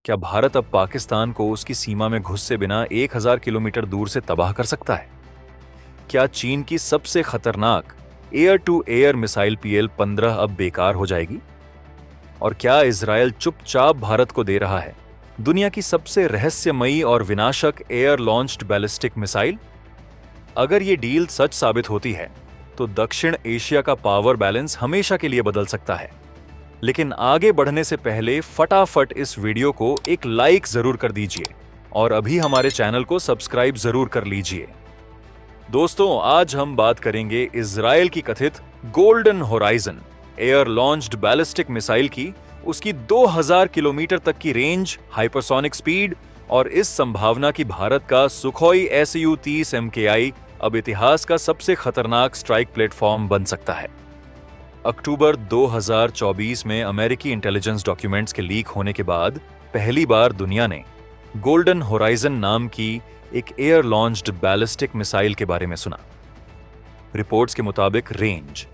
क्या भारत अब पाकिस्तान को उसकी सीमा में घुसे बिना 1000 किलोमीटर दूर से तबाह कर सकता है? क्या चीन की सबसे खतरनाक air to air missile PL-15 अब बेकार हो जाएगी? और क्या इजरायल चुपचाप भारत को दे रहा है दुनिया की सबसे रहस्यमयी और विनाशक एयर लॉन्च्ड बैलिस्टिक मिसाइल? अगर ये डील सच साबित होती है तो दक्षिण एशिया का पावर बैलेंस हमेशा के लिए बदल सकता है। लेकिन आगे बढ़ने से पहले फटाफट इस वीडियो को एक लाइक जरूर कर दीजिए और अभी हमारे चैनल को सब्सक्राइब जरूर कर लीजिए। दोस्तों, आज हम बात करेंगे इजरायल की कथित golden horizon air launched ballistic missile की, उसकी 2000 किलोमीटर तक की रेंज, हाइपरसोनिक स्पीड और इस संभावना की भारत का सुखोई Su-30 MKI अब इतिहास का सबसे खतरनाक स्ट्राइक प्लेटफॉर्म बन सकता है। अक्टूबर 2024 में अमेरिकी इंटेलिजेंस डॉक्यूमेंट्स के लीक होने के बाद पहली बार दुनिया ने गोल्डन होराइजन नाम की एक एयर लॉन्च्ड बैलिस्टिक मिसाइल के बारे में सुना। रिपोर्ट्स के मुताबिक रेंज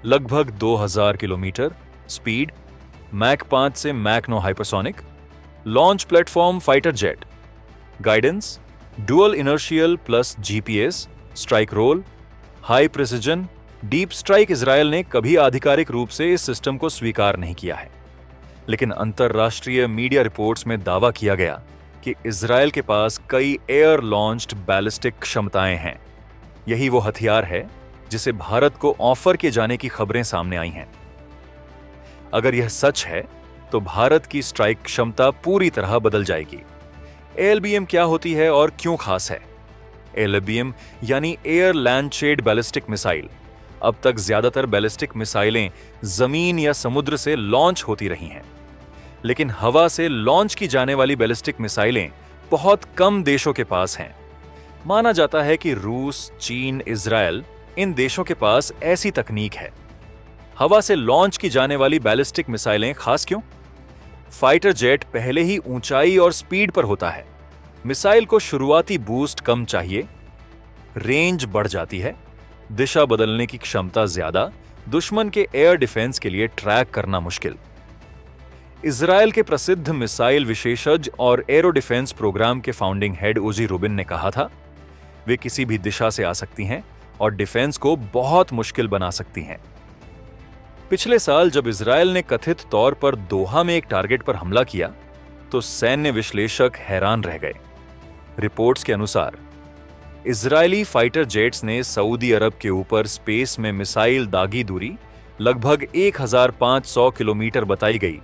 लगभग 2000 किलोमीटर, स्पीड मैक 5 से Mach 9 hypersonic, launch platform fighter jet, guidance dual inertial plus GPS, strike role, high precision, deep strike. Israel ने कभी आधिकारिक रूप से इस सिस्टम को स्वीकार नहीं किया है, लेकिन अंतरराष्ट्रीय मीडिया रिपोर्ट्स में दावा किया गया कि इजरायल के पास कई एयर लॉन्च्ड बैलिस्टिक क्षमताएं हैं। यही वो हथियार है जिसे भारत को ऑफर किए जाने की खबरें सामने आई हैं। अगर यह सच है तो भारत की स्ट्राइक क्षमता पूरी तरह बदल जाएगी। ALBM क्या होती है और क्यों खास है? ALBM यानी एयर लैंड बैलिस्टिक मिसाइल। अब तक ज्यादातर बैलिस्टिक मिसाइलें जमीन या समुद्र से लॉन्च होती रही हैं, लेकिन हवा से लॉन्च की जाने वाली बैलिस्टिक मिसाइलें बहुत कम देशों के पास हैं। माना जाता है कि रूस, चीन, इजरायल, इन देशों के पास ऐसी तकनीक है। हवा से लॉन्च की जाने वाली बैलिस्टिक मिसाइलें खास क्यों? फाइटर जेट पहले ही ऊंचाई और स्पीड पर होता है। मिसाइल को शुरुआती बूस्ट कम चाहिए, रेंज बढ़ जाती है, दिशा बदलने की क्षमता ज्यादा, दुश्मन के एयर डिफेंस के लिए ट्रैक करना मुश्किल। इजरायल के प्रसिद्ध मिसाइल विशेषज्ञ और एरो डिफेंस प्रोग्राम के फाउंडिंग हेड उजी रूबिन ने कहा था, वे किसी भी दिशा से आ सकती हैं और डिफेंस को बहुत मुश्किल बना सकती हैं। पिछले साल जब इजरायल ने कथित तौर पर दोहा में एक टारगेट पर हमला किया तो सैन्य विश्लेषक हैरान रह गए। रिपोर्ट्स के अनुसार इजरायली फाइटर जेट्स ने सऊदी अरब के ऊपर स्पेस में मिसाइल दागी दूरी लगभग 1500 किलोमीटर बताई गई।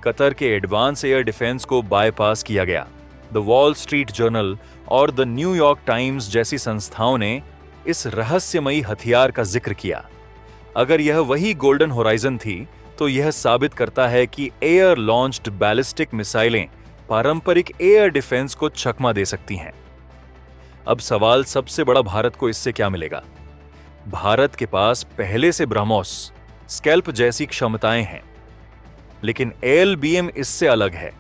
कतर के एडवांस एयर डिफेंस को बायपास किया गया। द वॉल स्ट्रीट जर्नल और द न्यूयॉर्क टाइम्स जैसी संस्थाओं ने इस रहस्यमयी हथियार का जिक्र किया। अगर यह वही गोल्डन होराइजन थी तो यह साबित करता है कि एयर लॉन्च्ड बैलिस्टिक मिसाइलें पारंपरिक एयर डिफेंस को चकमा दे सकती हैं। अब सवाल सबसे बड़ा, भारत को इससे क्या मिलेगा? भारत के पास पहले से ब्रह्मोस, स्कैल्प जैसी क्षमताएं हैं, लेकिन ALBM इससे अलग है।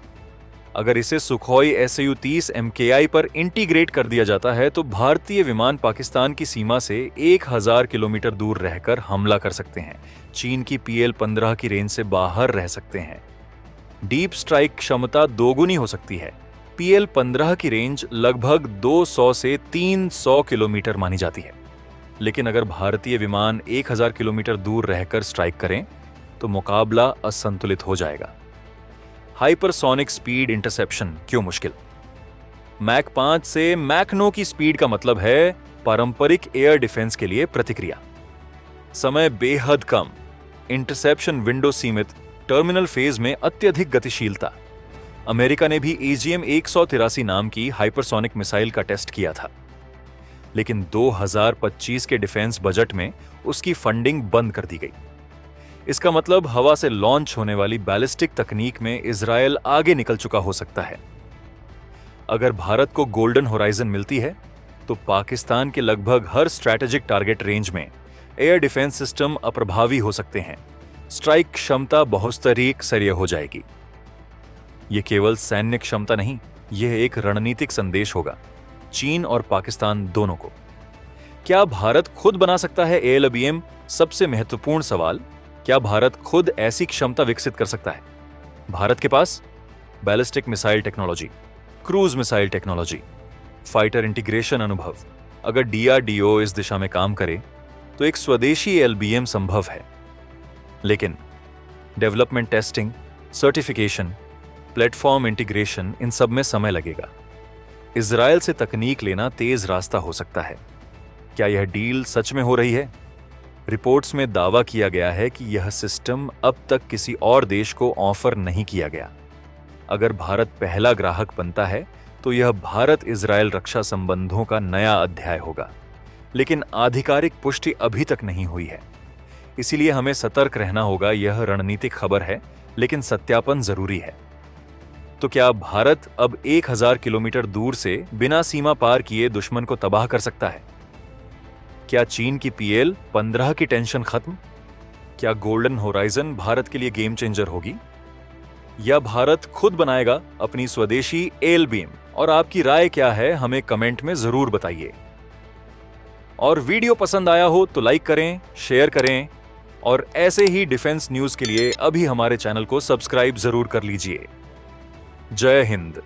अगर इसे सुखोई Su-30 MKI पर इंटीग्रेट कर दिया जाता है तो भारतीय विमान पाकिस्तान की सीमा से 1000 किलोमीटर दूर रहकर हमला कर सकते हैं। चीन की PL-15 की रेंज से बाहर रह सकते हैं। डीप स्ट्राइक क्षमता दोगुनी हो सकती है। PL-15 की रेंज लगभग 200 से 300 किलोमीटर मानी जाती है, लेकिन अगर भारतीय विमान 1000 किलोमीटर दूर रहकर स्ट्राइक करें तो मुकाबला असंतुलित हो जाएगा। हाइपरसोनिक स्पीड इंटरसेप्शन क्यों मुश्किल? मैक 5 से मैक 9 की स्पीड का मतलब है पारंपरिक एयर डिफेंस के लिए प्रतिक्रिया। समय बेहद कम, इंटरसेप्शन विंडो सीमित, टर्मिनल फेज में अत्यधिक गतिशीलता। अमेरिका ने भी AGM-183 नाम की हाइपरसोनिक मिसाइल का टेस्ट किया था, लेकिन 2025 के डिफेंस बजट में उसकी फंडिंग बंद कर दी गई। इसका मतलब हवा से लॉन्च होने वाली बैलिस्टिक तकनीक में इजरायल आगे निकल चुका हो सकता है। अगर भारत को गोल्डन होराइजन मिलती है तो पाकिस्तान के लगभग हर स्ट्रैटेजिक टारगेट रेंज में एयर डिफेंस सिस्टम अप्रभावी हो सकते हैं। स्ट्राइक क्षमता बहुस्तरीय हो जाएगी। यह केवल सैन्य क्षमता नहीं, यह एक रणनीतिक संदेश होगा चीन और पाकिस्तान दोनों को। क्या भारत खुद बना सकता है ALBM? सबसे महत्वपूर्ण सवाल, क्या भारत खुद ऐसी क्षमता विकसित कर सकता है? भारत के पास ballistic missile technology, cruise missile technology, fighter integration अनुभव। अगर डीआरडीओ इस दिशा में काम करे तो एक स्वदेशी एलबीएम संभव है, लेकिन development, testing, certification, platform integration, इन सब में समय लगेगा। इजरायल से तकनीक लेना तेज रास्ता हो सकता है। क्या यह डील सच में हो रही है? रिपोर्ट्स में दावा किया गया है कि यह सिस्टम अब तक किसी और देश को ऑफर नहीं किया गया। अगर भारत पहला ग्राहक बनता है तो यह भारत इजरायल रक्षा संबंधों का नया अध्याय होगा, लेकिन आधिकारिक पुष्टि अभी तक नहीं हुई है। इसीलिए हमें सतर्क रहना होगा। यह रणनीतिक खबर है, लेकिन सत्यापन जरूरी है। तो क्या भारत अब 1000 किलोमीटर दूर से बिना सीमा पार किए दुश्मन को तबाह कर सकता है? क्या चीन की PL-15 की टेंशन खत्म? क्या गोल्डन होराइजन भारत के लिए गेम चेंजर होगी, या भारत खुद बनाएगा अपनी स्वदेशी एलबीएम? और आपकी राय क्या है, हमें कमेंट में जरूर बताइए। और वीडियो पसंद आया हो तो लाइक करें, शेयर करें, और ऐसे ही डिफेंस न्यूज के लिए अभी हमारे चैनल को सब्सक्राइब जरूर कर लीजिए। जय हिंद।